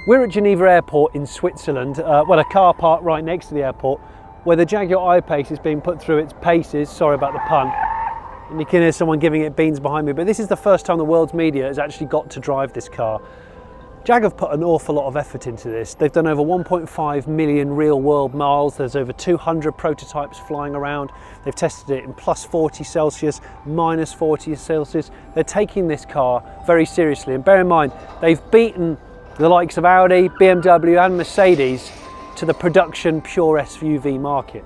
We're at Geneva Airport in Switzerland, well, a car park right next to the airport, where the Jaguar I-Pace is being put through its paces, sorry about the pun, and you can hear someone giving it beans behind me, but this is the first time the world's media has actually got to drive this car. Jag have put an awful lot of effort into this. They've done over 1.5 million real world miles. There's over 200 prototypes flying around. They've tested it in plus 40 Celsius, minus 40 Celsius. They're taking this car very seriously. And bear in mind, they've beaten the likes of Audi, BMW and Mercedes to the production pure SUV market.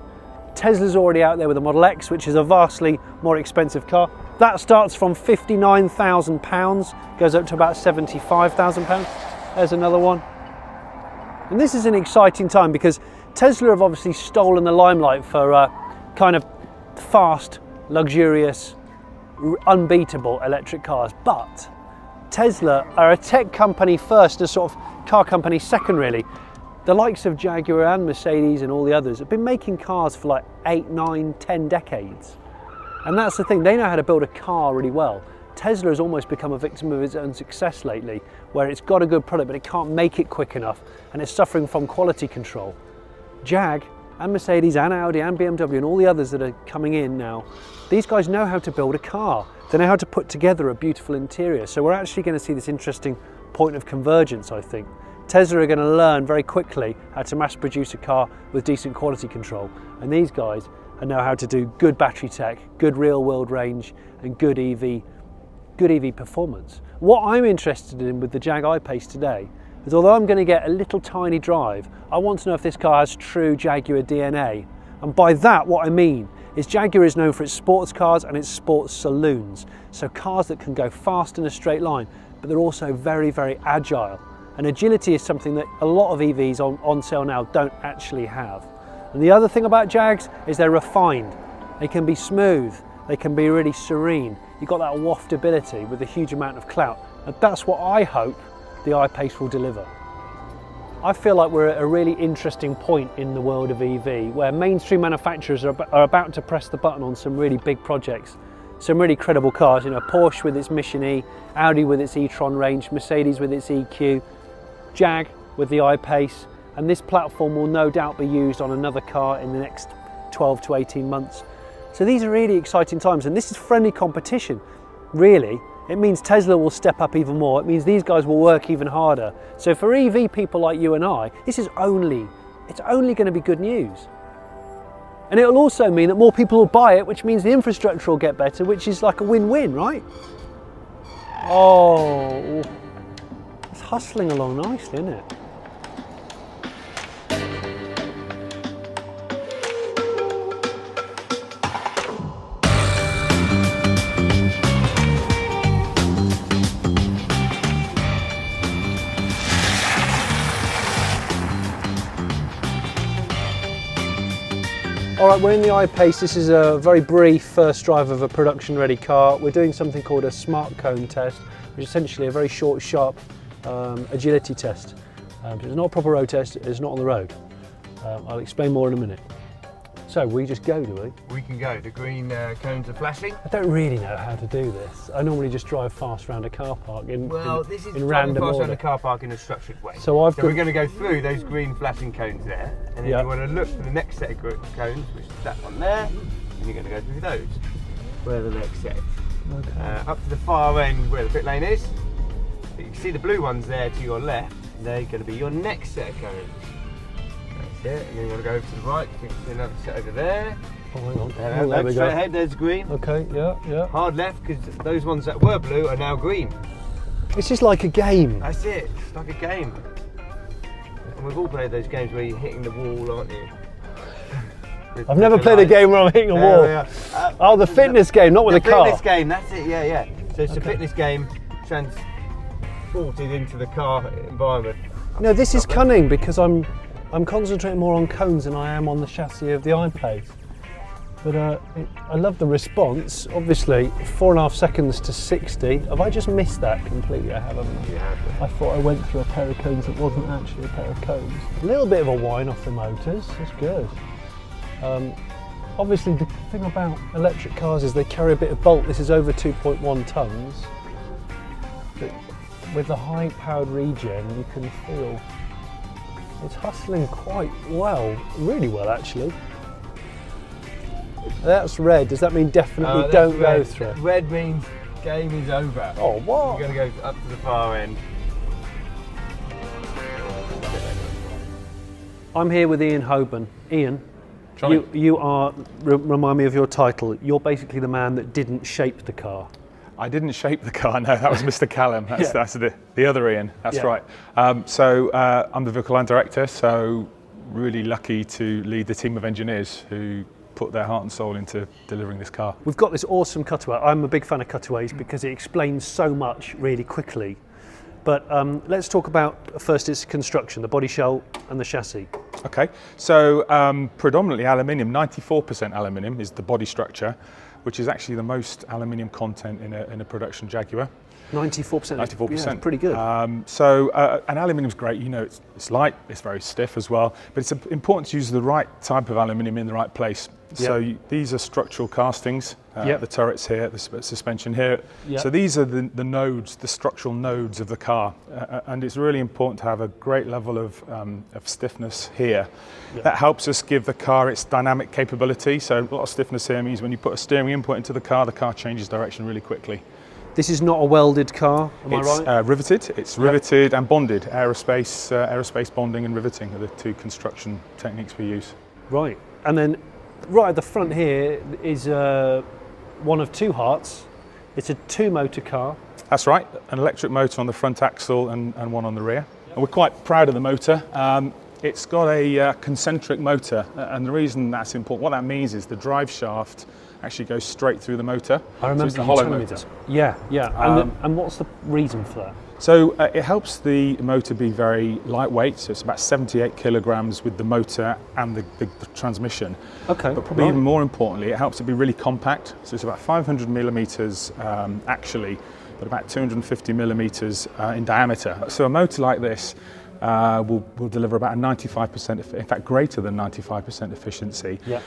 Tesla's already out there with the Model X, which is a vastly more expensive car. That starts from £59,000, goes up to about £75,000. There's another one. And this is an exciting time because Tesla have obviously stolen the limelight for kind of fast, luxurious, unbeatable electric cars. But Tesla are a tech company first, a sort of car company second really. The likes of Jaguar and Mercedes and all the others have been making cars for like 8, 9, 10 decades. And that's the thing, they know how to build a car really well. Tesla has almost become a victim of its own success lately, where it's got a good product but it can't make it quick enough and it's suffering from quality control. Jag and Mercedes and Audi and BMW and all the others that are coming in now, these guys know how to build a car. They know how to put together a beautiful interior. So we're actually going to see this interesting point of convergence, I think. Tesla are going to learn very quickly how to mass produce a car with decent quality control. And these guys know how to do good battery tech, good real world range and good EV performance. What I'm interested in with the Jag I-Pace today is, although I'm going to get a little tiny drive, I want to know if this car has true Jaguar DNA. And by that what I mean is Jaguar is known for its sports cars and its sports saloons. So cars that can go fast in a straight line, but they're also very, very agile. And agility is something that a lot of EVs on sale now don't actually have. And the other thing about Jags is they're refined. They can be smooth, they can be really serene. You've got that waftability with a huge amount of clout. And that's what I hope the I-Pace will deliver. I feel like we're at a really interesting point in the world of EV, where mainstream manufacturers are about to press the button on some really big projects, some really credible cars. You know, Porsche with its Mission E, Audi with its e-tron range, Mercedes with its EQ, Jag with the I-Pace, and this platform will no doubt be used on another car in the next 12 to 18 months. So these are really exciting times, and this is friendly competition, really. It means Tesla will step up even more. It means these guys will work even harder. So for EV people like you and I, it's only going to be good news. And it'll also mean that more people will buy it, which means the infrastructure will get better, which is like a win-win, right? Oh, it's hustling along nicely, isn't it? All right, we're in the I-Pace. This is a very brief first drive of a production-ready car. We're doing something called a smart cone test, which is essentially a very short, sharp agility test. It's not a proper road test, it's not on the road. I'll explain more in a minute. So we just go, do we? We can go. The green cones are flashing. I don't really know how to do this. I normally just drive fast around a car park in random order. Around a car park in a structured way. So we're going to go through those green flashing cones there, and then you want to look for the next set of cones, which is that one there, and you're going to go through those. Where the next set. Okay. Up to the far end where the pit lane is. You can see the blue ones there to your left. They're going to be your next set of cones. That's it. And then you want to go over to the right. You can see another set over there. Oh, hang on. There we go. Straight ahead, there's green. Okay, yeah. Hard left, because those ones that were blue are now green. It's just like a game. That's it. It's like a game. And we've all played those games where you're hitting the wall, aren't you? I've never played a game where I'm hitting a wall. Oh, the fitness game, not with a car. The fitness game, that's it, yeah. So it's a fitness game transported into the car environment. No, this is cunning because I'm concentrating more on cones than I am on the chassis of the I-Pace. But I love the response. Obviously, 4.5 seconds to 60. Have I just missed that completely? I haven't. You have. I thought I went through a pair of cones that wasn't actually a pair of cones. A little bit of a whine off the motors. That's good. Obviously, the thing about electric cars is they carry a bit of bulk. This is over 2.1 tonnes. with the high-powered regen, you can feel it's hustling quite well, really well actually. That's red. Does that mean definitely don't go through? Red means game is over. Oh, what? We're going to go up to the far end. I'm here with Ian Hoban. Ian, Johnny. you are, remind me of your title, you're basically the man that didn't shape the car. I didn't shape the car, no, that was Mr. Callum, that's the other Ian, that's Yeah. right. I'm the vehicle line director, so really lucky to lead the team of engineers who put their heart and soul into delivering this car. We've got this awesome cutaway. I'm a big fan of cutaways because it explains so much really quickly. But let's talk about first its construction, the body shell and the chassis. Okay, so predominantly aluminium, 94% aluminium is the body structure, which is actually the most aluminium content in a production Jaguar. 94%. 94%. Yeah, it's pretty good. And aluminium's great, you know, it's light, it's very stiff as well, but it's important to use the right type of aluminium in the right place. So these are structural castings, the turrets here, the suspension here. So these are the nodes, the structural nodes of the car, and it's really important to have a great level of stiffness here. That helps us give the car its dynamic capability. So a lot of stiffness here means when you put a steering input into the car changes direction really quickly. This is not a welded car, am I right? It's riveted. It's riveted and bonded. Aerospace bonding and riveting are the two construction techniques we use. Right, and then right at the front here is one of two hearts. It's a two-motor car. That's right, an electric motor on the front axle and one on the rear. And we're quite proud of the motor. It's got a concentric motor, and the reason that's important, what that means is the drive shaft actually goes straight through the motor. I remember so it's a hollow telling me motor. this. Yeah. And what's the reason for that? So it helps the motor be very lightweight, so it's about 78 kilograms with the motor and the transmission. Okay. But probably even more importantly, it helps it be really compact. So it's about 500 millimeters actually, but about 250 millimeters in diameter. So a motor like this will deliver about a 95%, in fact greater than 95% efficiency. Yeah.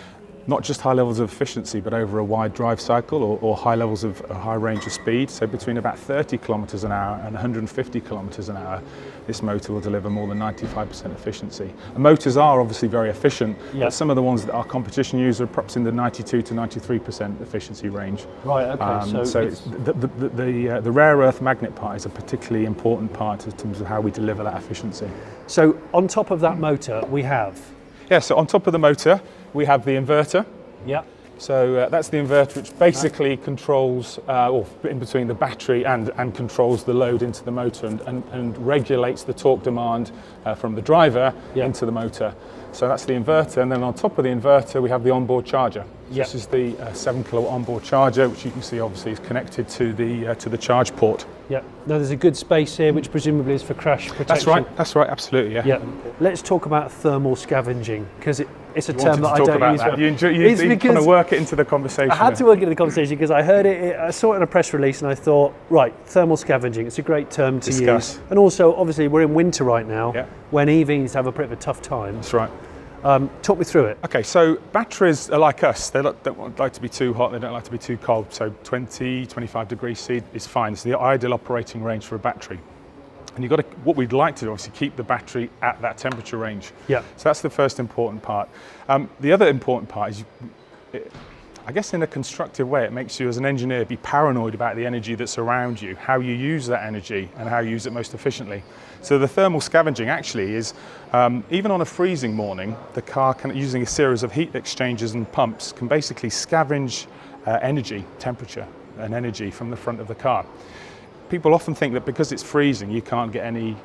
Not just high levels of efficiency, but over a wide drive cycle or high levels of a high range of speed. So between about 30 kilometers an hour and 150 kilometers an hour, this motor will deliver more than 95% efficiency. And motors are obviously very efficient, but some of the ones that our competition use are perhaps in the 92 to 93% efficiency range. Right, okay. So it's the rare earth magnet part is a particularly important part in terms of how we deliver that efficiency. So on top of that motor, we have? Yeah, so on top of the motor, we have the inverter. Yeah. So that's the inverter, which basically controls, or in between the battery and controls the load into the motor and regulates the torque demand from the driver into the motor. So that's the inverter, and then on top of the inverter we have the onboard charger. This is the 7 kilowatt onboard charger, which you can see obviously is connected to the charge port. Yeah. Now there's a good space here, which presumably is for crash protection. That's right, absolutely, yeah. Let's talk about thermal scavenging, because it's a term that I talk don't about use. That. You kind of work it into the conversation. I had to work into the conversation because I heard it, I saw it in a press release and I thought, right, thermal scavenging, it's a great term to use. And also, obviously, we're in winter right now, when EVs have a bit of a tough time. That's right. Talk me through it. Okay, so batteries are like us. They don't like to be too hot, they don't like to be too cold. So 20, 25 degrees C is fine. It's the ideal operating range for a battery. And what we'd like to do, obviously, keep the battery at that temperature range. Yeah. So that's the first important part. The other important part is, I guess in a constructive way, it makes you as an engineer be paranoid about the energy that's around you, how you use that energy and how you use it most efficiently. So the thermal scavenging actually is, even on a freezing morning, the car using a series of heat exchangers and pumps can basically scavenge energy, temperature and energy from the front of the car. People often think that because it's freezing you can't get any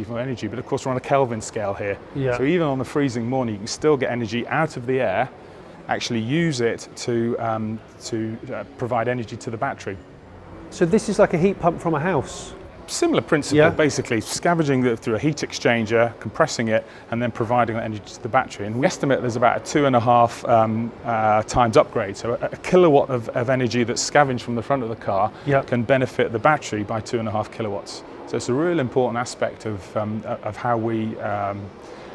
more energy, but of course we're on a Kelvin scale here. Yeah. So even on a freezing morning you can still get energy out of the air, actually use it to provide energy to the battery. So this is like a heat pump from a house? Similar principle, basically scavenging through a heat exchanger, compressing it, and then providing that energy to the battery. And we estimate there's about a 2.5 times upgrade. So a kilowatt of energy that's scavenged from the front of the car can benefit the battery by 2.5 kilowatts. So it's a real important aspect of how we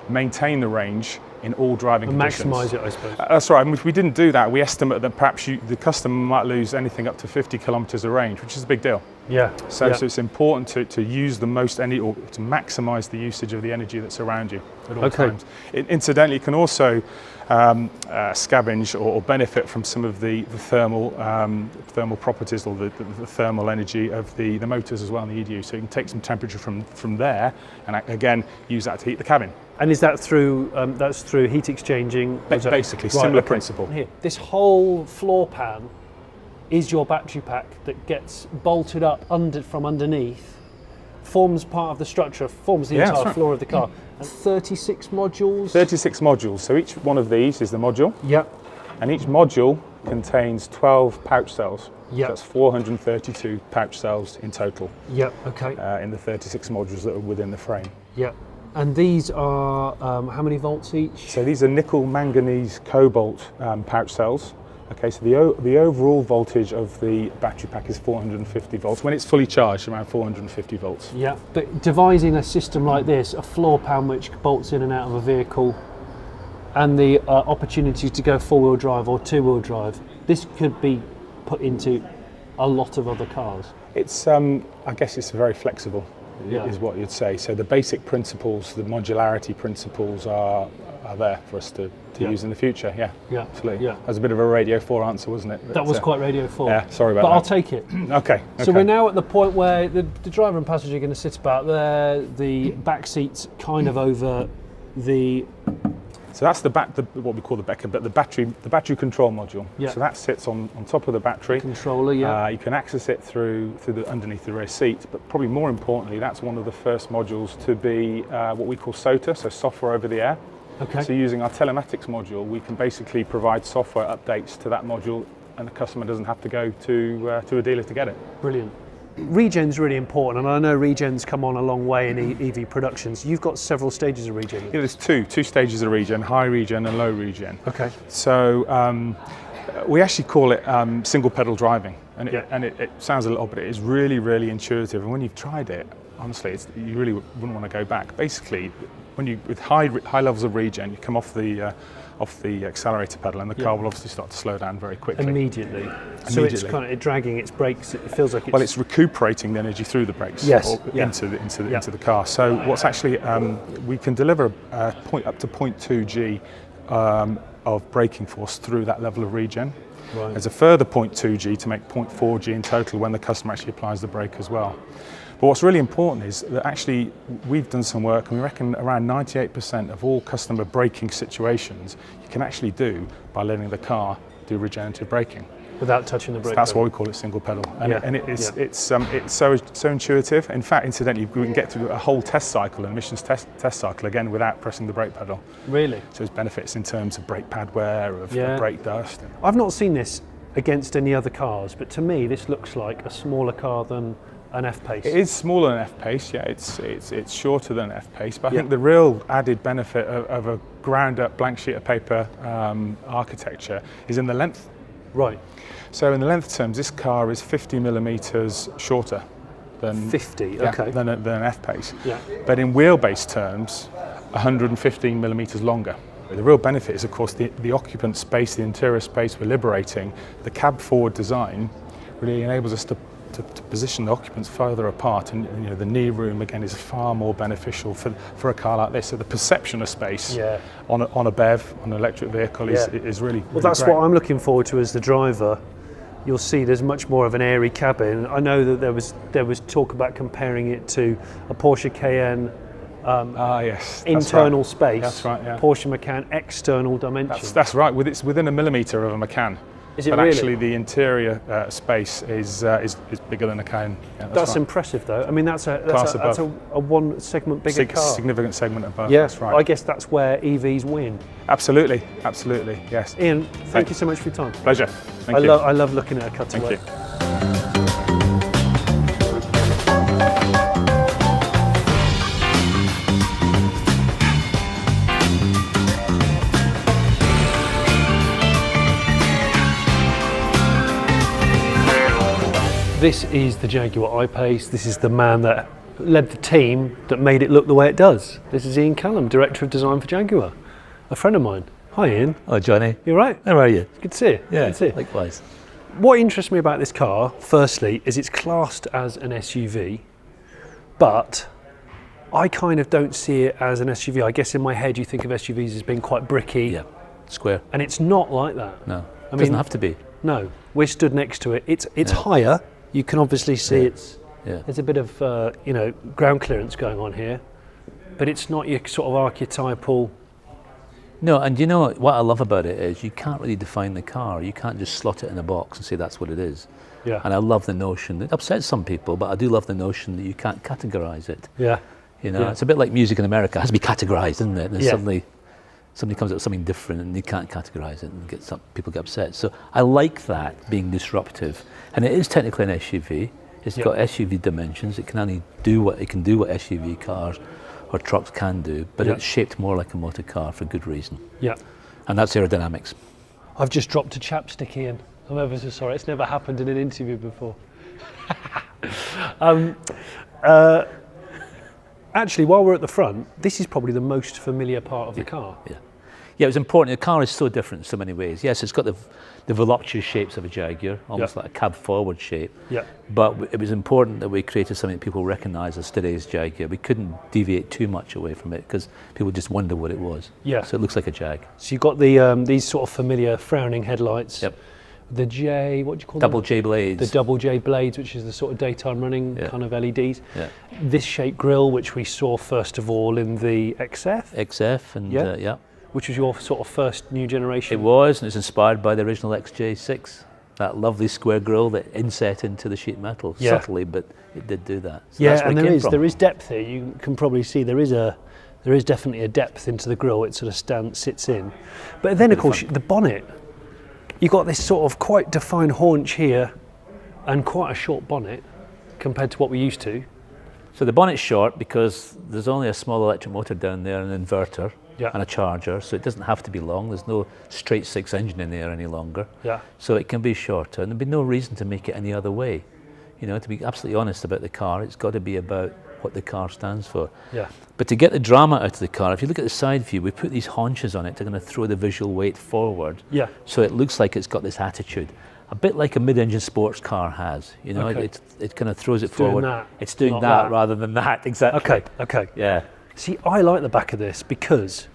maintain the range in all driving And conditions. maximise it, I suppose. That's right, and if we didn't do that, we estimate that perhaps the customer might lose anything up to 50 kilometres of range, which is a big deal. Yeah. So it's important to use the most energy, or to maximise the usage of the energy that's around you at all times. Incidentally, it can also scavenge or benefit from some of the thermal properties, or the thermal energy of the motors as well in the EDU. So you can take some temperature from there, and again use that to heat the cabin. And is that through that's through heat exchanging? Basically, similar principle. Here, this whole floor pan is your battery pack that gets bolted up from underneath, forms part of the structure, forms the entire floor of the car. And 36 modules? 36 modules. So each one of these is the module. Yep. And each module contains 12 pouch cells. Yep. That's 432 pouch cells in total. Yep, okay. In the 36 modules that are within the frame. Yep. And these are how many volts each? So these are nickel, manganese, cobalt pouch cells. Okay, so the overall voltage of the battery pack is 450 volts. When it's fully charged, around 450 volts. Yeah, but devising a system like this, a floor pan which bolts in and out of a vehicle, and the opportunity to go four-wheel drive or two-wheel drive, this could be put into a lot of other cars. It's, I guess it's very flexible, is what you'd say. So the basic principles, the modularity principles are there for us to use in the future. Yeah, absolutely. Yeah. That was a bit of a Radio 4 answer, wasn't it? But, that was quite Radio 4. Yeah, sorry about that. But I'll take it. Okay. So we're now at the point where the driver and passenger are going to sit about there, the back seat's kind of over the... So that's what we call the Becker, but the battery control module. Yeah. So that sits on top of the battery. Controller, yeah. You can access it through underneath the rear seat, but probably more importantly, that's one of the first modules to be what we call SOTA, so software over the air. Okay. So using our telematics module, we can basically provide software updates to that module, and the customer doesn't have to go to a dealer to get it. Brilliant. Regen's really important, and I know regen's come on a long way in EV productions. You've got several stages of regen. Yeah, there's two stages of regen: high regen and low regen. Okay. So we actually call it single pedal driving, and it sounds a little, but it is really, really intuitive. And when you've tried it, honestly, you really wouldn't want to go back. Basically, with high levels of regen, you come off the accelerator pedal, and the car will obviously start to slow down very quickly. Immediately. So it's kind of dragging its brakes. It feels like it's recuperating the energy through the brakes. Yes. Into the car. So what's actually we can deliver up to 0.2 G of braking force through that level of regen. Right. There's a further 0.2 G to make 0.4 G in total when the customer actually applies the brake as well. But what's really important is that actually we've done some work, and we reckon around 98% of all customer braking situations you can actually do by letting the car do regenerative braking. Without touching the brake. That's why we call it single pedal, and it's so intuitive. In fact, incidentally, we can get through a whole test cycle, an emissions test cycle, again without pressing the brake pedal. Really? So there's benefits in terms of brake pad wear, of brake dust. I've not seen this against any other cars, but to me this looks like a smaller car than an F-Pace. It is smaller than F-Pace, yeah. It's shorter than F-Pace, but I think the real added benefit of a ground-up blank sheet of paper architecture is in the length. Right. So in the length terms, this car is 50 millimetres shorter than 50. than an F-Pace. Yeah. But in wheelbase terms, 115 millimetres longer. The real benefit is, of course, the occupant space, the interior space we're liberating. The cab forward design really enables us to position the occupants further apart, and the knee room again is far more beneficial for a car like this. So the perception of space on a BEV, on an electric vehicle is really well. That's great. What I'm looking forward to as the driver. You'll see there's much more of an airy cabin. I know that there was talk about comparing it to a Porsche Cayenne. Yes, internal space. That's right. Yeah. Porsche Macan external dimension. That's right. It's within a millimetre of a Macan. Is it but really? Actually, the interior space is bigger than a Cayenne. Yeah, that's right. Impressive, though. I mean, that's a one segment bigger car. Significant segment above. Yeah, that's right. I guess that's where EVs win. Absolutely. Yes. Ian, thank you so much for your time. Pleasure. Thank you. I love looking at a cutaway. Thank you. This is the Jaguar I-Pace. This is the man that led the team that made it look the way it does. This is Ian Callum, Director of Design for Jaguar. a friend of mine. Hi, Ian. Oh, Johnny. You all right? How are you? Good to see you. Yeah, Good to see you. likewise. What interests me about this car, firstly, is it's classed as an SUV, but I kind of don't see it as an SUV. I guess in my head you think of SUVs as being quite bricky. Yeah, square. And it's not like that. No, I doesn't mean, have to be. No, we're stood next to it. It's Yeah. higher. You can obviously see Yeah. there's a bit of ground clearance going on here, but it's not your sort of archetypal. No, and you know what I love about it is you can't really define the car. You can't just slot it in a box and say that's what it is. Yeah. And I love the notion. It upsets some people, but I do love the notion that you can't categorize it. Yeah. You know, Yeah. it's a bit like music in America. It has to be categorized, isn't it? And Yeah. suddenly somebody comes up with something different and they can't categorize it and people get upset. So I like that being disruptive. And it is technically an SUV. It's got SUV dimensions. It can only do what SUV cars or trucks can do, but it's shaped more like a motor car for good reason. Yeah. And that's aerodynamics. I've just dropped a chapstick, Ian. I'm ever so sorry. It's never happened in an interview before. Actually, while we're at the front, this is probably the most familiar part of the car. Yeah. Yeah, it was important. The car is so different in so many ways. Yes, it's got the voluptuous shapes of a Jaguar, almost like a cab forward shape. Yeah. But it was important that we created something that people recognise as today's Jaguar. We couldn't deviate too much away from it because people just wonder what it was. Yeah. So it looks like a Jag. So you've got the these sort of familiar frowning headlights. Yep. The J, what do you call Double them? J blades. The double J blades, which is the sort of daytime running kind of LEDs. Yeah. This shape grille, which we saw first of all in the XF. XF and Yeah. Which was your sort of first new generation. It was, and it's inspired by the original XJ6. That lovely square grille that inset into the sheet metal subtly, but it did do that. So that's where and it came from. there is depth here. You can probably see there is definitely a depth into the grille. It sort of sits in, but then of course the bonnet. You've got this sort of quite defined haunch here, and quite a short bonnet compared to what we're used to. So the bonnet's short because there's only a small electric motor down there, an inverter and a charger, so it doesn't have to be long. There's no straight six engine in there any longer. Yeah. So it can be shorter, and there'd be no reason to make it any other way. You know, to be absolutely honest about the car, it's got to be about what the car stands for. Yeah. But to get the drama out of the car, if you look at the side view, we put these haunches on it to kind of throw the visual weight forward. Yeah. So it looks like it's got this attitude. A bit like a mid-engine sports car has, you know, it kind of throws it forward. It's doing that rather than that, exactly. Okay. Yeah. See, I like the back of this because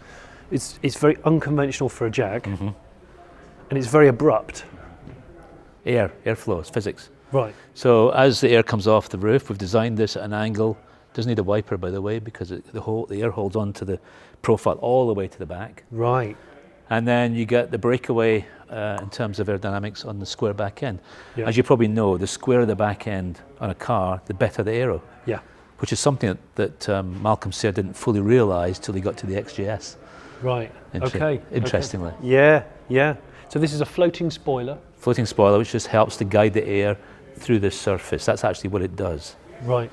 it's very unconventional for a Jag, and it's very abrupt. Air flows, physics. Right. So as the air comes off the roof, we've designed this at an angle. Doesn't need a wiper, by the way, because the air holds on to the profile all the way to the back. Right. And then you get the breakaway in terms of aerodynamics on the square back end. Yeah. As you probably know, the squarer the back end on a car, the better the aero. Yeah. Which is something that Malcolm Sayre didn't fully realise till he got to the XJS. Right. Interestingly. Yeah. So this is a floating spoiler. Floating spoiler, which just helps to guide the air through the surface. That's actually what it does. Right.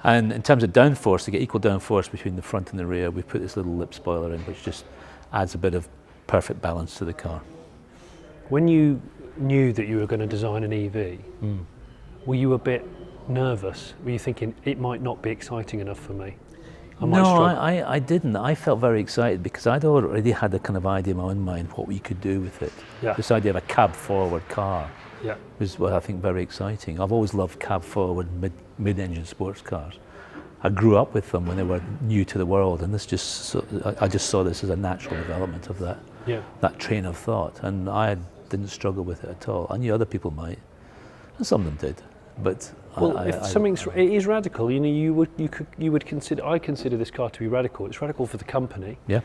And in terms of downforce, to get equal downforce between the front and the rear, we put this little lip spoiler in, which just adds a bit of perfect balance to the car. When you knew that you were going to design an EV, were you a bit nervous? Were you thinking it might not be exciting enough for me? I didn't. I felt very excited because I'd already had a kind of idea in my own mind what we could do with it. Yeah. This idea of a cab forward car Yeah. was what I think very exciting. I've always loved cab forward mid-engine sports cars. I grew up with them when they were new to the world, and I just saw this as a natural development of that train of thought, and I didn't struggle with it at all. I knew other people might, and some of them did, but it is radical. You know, you would consider. I consider this car to be radical. It's radical for the company. Yeah.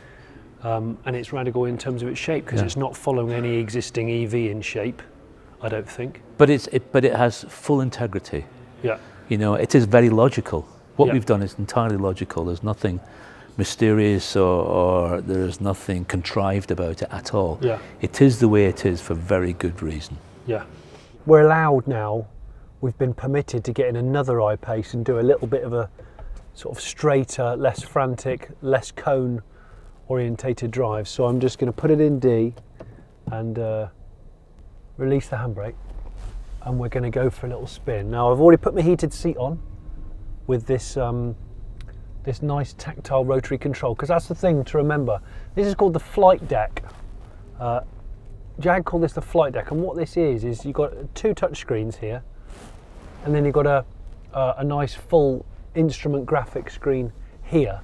And it's radical in terms of its shape because it's not following any existing EV in shape, I don't think. But it has full integrity. Yeah. You know, it is very logical. What we've done is entirely logical. There's nothing mysterious or there's nothing contrived about it at all. Yeah. It is the way it is for very good reason. Yeah. We're allowed now, we've been permitted to get in another I-Pace and do a little bit of a sort of straighter, less frantic, less cone orientated drive. So I'm just going to put it in D and release the handbrake, and we're going to go for a little spin. Now I've already put my heated seat on with this this nice tactile rotary control, because that's the thing to remember. This is called the flight deck. Jag called this the flight deck, and what this is you've got 2 touch screens here, and then you've got a nice full instrument graphic screen here.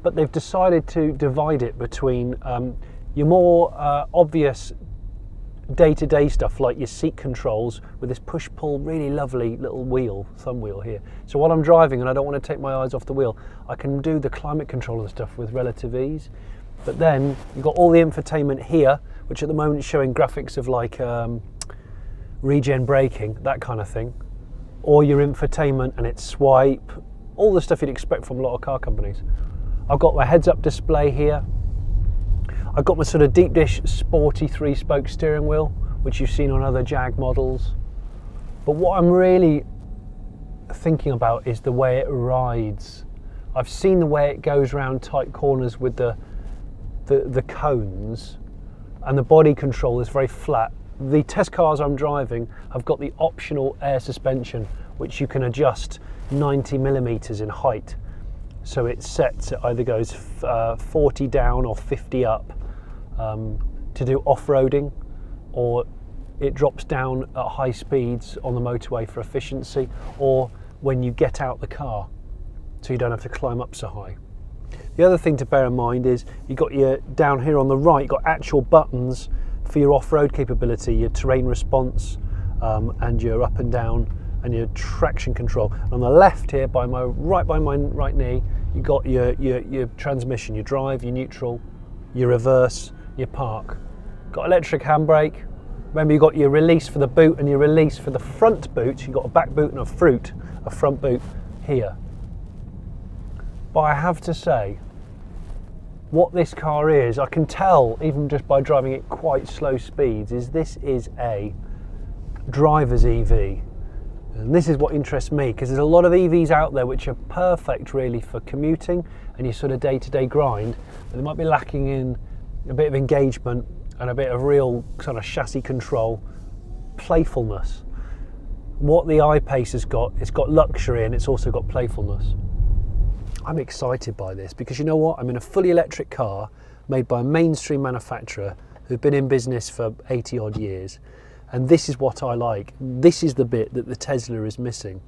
But they've decided to divide it between your more obvious day-to-day stuff, like your seat controls with this push-pull, really lovely little wheel, thumb wheel here. So while I'm driving and I don't want to take my eyes off the wheel, I can do the climate control and stuff with relative ease. But then you've got all the infotainment here, which at the moment is showing graphics of like regen braking, that kind of thing. Or your infotainment and its swipe, all the stuff you'd expect from a lot of car companies. I've got my heads-up display here. I've got my sort of deep dish sporty 3-spoke steering wheel, which you've seen on other Jag models. But what I'm really thinking about is the way it rides. I've seen the way it goes around tight corners with the cones, and the body control is very flat. The test cars I'm driving have got the optional air suspension, which you can adjust 90 millimeters in height. So it sets, it either goes 40 down or 50 up to do off-roading, or it drops down at high speeds on the motorway for efficiency, or when you get out the car, so you don't have to climb up so high. The other thing to bear in mind is you've got your, down here on the right, you've got actual buttons for your off-road capability, your terrain response, and your up and down, and your traction control. And on the left here, by my right knee, you've got your transmission, your drive, your neutral, your reverse, your park. Got electric handbrake. Remember, you've got your release for the boot and your release for the front boot. You've got a back boot and a front boot here. But I have to say, what this car is, I can tell even just by driving it quite slow speeds, is this is a driver's EV. And this is what interests me, because there's a lot of EVs out there which are perfect really for commuting and your sort of day-to-day grind, but they might be lacking in a bit of engagement and a bit of real kind of chassis control, playfulness. What the I-Pace has got, it's got luxury and it's also got playfulness. I'm excited by this because you know what? I'm in a fully electric car made by a mainstream manufacturer who've been in business for 80 odd years. And this is what I like. This is the bit that the Tesla is missing.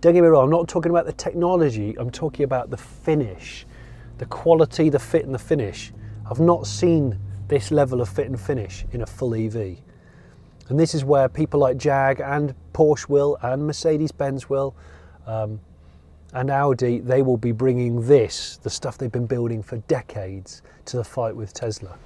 Don't get me wrong, I'm not talking about the technology, I'm talking about the finish, the quality, the fit and the finish. I've not seen this level of fit and finish in a full EV. And this is where people like Jag and Porsche will, and Mercedes-Benz will, and Audi, they will be bringing this, the stuff they've been building for decades, to the fight with Tesla.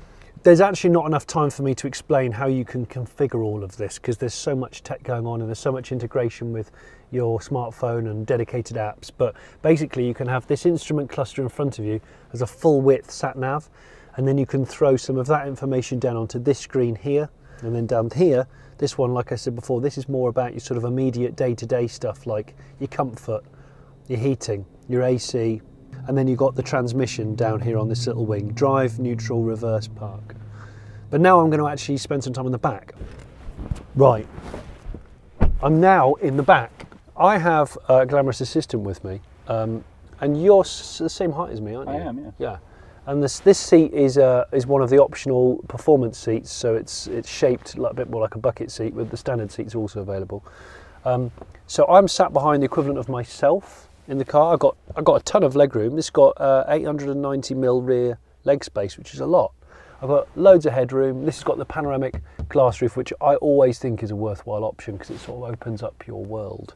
There's actually not enough time for me to explain how you can configure all of this, because there's so much tech going on and there's so much integration with your smartphone and dedicated apps. But basically you can have this instrument cluster in front of you as a full width sat nav, and then you can throw some of that information down onto this screen here, and then down here, this one, like I said before, this is more about your sort of immediate day-to-day stuff like your comfort, your heating, your AC, and then you've got the transmission down here on this little wing, drive, neutral, reverse, park. But now I'm going to actually spend some time in the back. Right, I'm now in the back. I have a glamorous assistant with me, and you're the same height as me, aren't you? I am, yeah. Yeah, and this seat is one of the optional performance seats, so it's shaped like a bit more like a bucket seat, with the standard seats also available. So I'm sat behind the equivalent of myself in the car. I've got a ton of leg room. This has got 890mm rear leg space, which is a lot. I've got loads of headroom. This has got the panoramic glass roof, which I always think is a worthwhile option because it sort of opens up your world.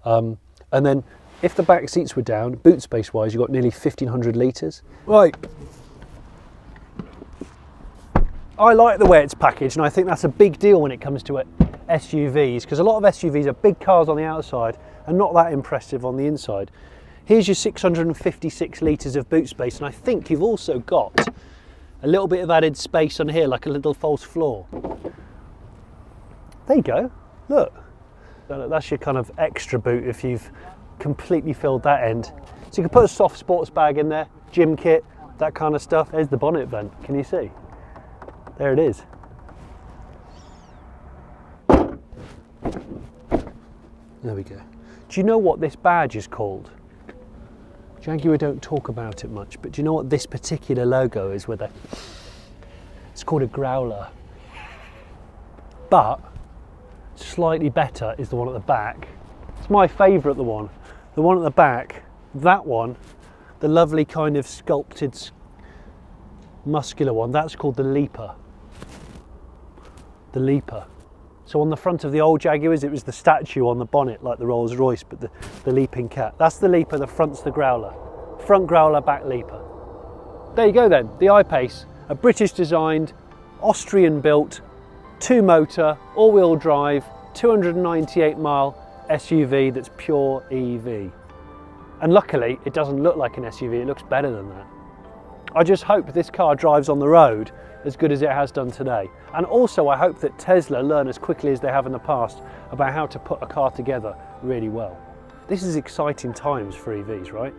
And then if the back seats were down, boot space wise, you've got nearly 1,500 litres. Right. I like the way it's packaged, and I think that's a big deal when it comes to SUVs, because a lot of SUVs are big cars on the outside and not that impressive on the inside. Here's your 656 litres of boot space, and I think you've also got a little bit of added space on here, like a little false floor. There you go, look. That's your kind of extra boot if you've completely filled that end. So you can put a soft sports bag in there, gym kit, that kind of stuff. There's the bonnet vent, can you see? There it is. There we go. Do you know what this badge is called? Jaguar don't talk about it much, but do you know what this particular logo is with it? It's called a growler. But slightly better is the one at the back. It's my favourite, the one at the back, that one, the lovely kind of sculpted muscular one, that's called the Leaper. The Leaper. So on the front of the old Jaguars, it was the statue on the bonnet like the Rolls Royce, but the leaping cat. That's the Leaper, the front's the growler. Front growler, back Leaper. There you go then, the I-Pace, a British designed, Austrian built, 2-motor, all-wheel drive, 298 mile SUV that's pure EV. And luckily, it doesn't look like an SUV, it looks better than that. I just hope this car drives on the road as good as it has done today. And also I hope that Tesla learn as quickly as they have in the past about how to put a car together really well. This is exciting times for EVs, right?